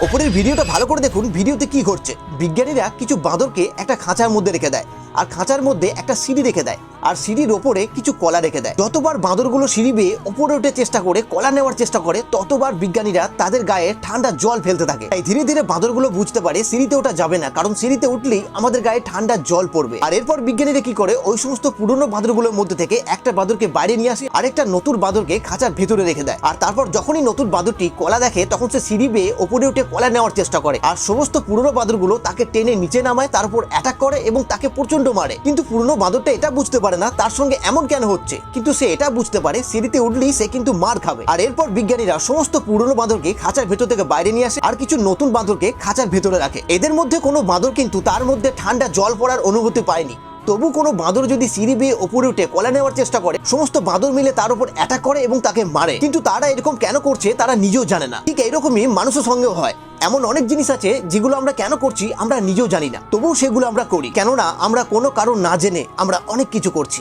ওপরের ভিডিওটা ভালো করে দেখুন, ভিডিওতে কি ঘটছে। বিজ্ঞানীরা কিছু বাঁদরকে একটা খাঁচার মধ্যে রেখে দেয়, আর খাঁচার মধ্যে একটা সিঁড়ি রেখে দেয়, আর সিঁড়ির ওপরে কিছু কলা রেখে দেয়। যতবার বাঁদরগুলো সিঁড়ি বেয়ে ওপরে উঠে চেষ্টা করে, কলা নেওয়ার চেষ্টা করে, ততবার বিজ্ঞানীরা তাদের গায়ে ঠান্ডা জল ফেলতে থাকে। তাই ধীরে ধীরে বাঁদরগুলো বুঝতে পারে সিঁড়িতে ওঠা যাবে না, কারণ সিঁড়িতে উঠলেই আমাদের গায়ে ঠান্ডা জল পড়বে। আর এরপর বিজ্ঞানীরা কি করে, ওই সমস্ত পুরনো বাঁদরগুলোর মধ্যে থেকে একটা বাঁদরকে বাইরে নিয়ে আসে, আরেকটা নতুন বাঁদরকে খাঁচার ভেতরে রেখে দেয়। আর তারপর যখনই নতুন বাঁদরটি কলা দেখে, তখন সে সিঁড়ি বেয়ে ওপরে উঠে কলা নেওয়ার চেষ্টা করে, আর সমস্ত পুরনো বাঁদরগুলো তাকে টেনে নিচে নামায়, তার উপর অ্যাটাক করে এবং তাকে প্রচন্ড মারে। কিন্তু পুরনো বাঁদরটা এটা বুঝতে পারে না তার সঙ্গে এমন কেন হচ্ছে, কিন্তু সে এটা বুঝতে পারে সিঁড়িতে উঠলেই সে কিন্তু মার খাবে। আর এরপর বিজ্ঞানীরা সমস্ত পুরনো বাঁদরকে খাঁচার ভেতর থেকে বাইরে নিয়ে আসে, আর কিছু নতুন বাঁদরকে খাঁচার ভেতরে রাখে। এদের মধ্যে কোনো বাঁদর কিন্তু তার মধ্যে ঠান্ডা জল পড়ার অনুভূতি পায়নি। তবু কোনো বাঁদর যদি সিঁড়ি বেয়ে ওপরে উঠে কলা নেওয়ার চেষ্টা করে, সমস্ত বাঁদর মিলে তার উপর অ্যাটাক করে এবং তাকে মারে। কিন্তু তারা এরকম কেন করছে তারা নিজেও জানে না। ঠিক এইরকমই মানুষের সঙ্গেও হয়। এমন অনেক জিনিস আছে যেগুলো আমরা কেন করছি আমরা নিজেও জানি না, তবুও সেগুলো আমরা করি, কেননা আমরা কোনো কারণ না জেনে আমরা অনেক কিছু করছি।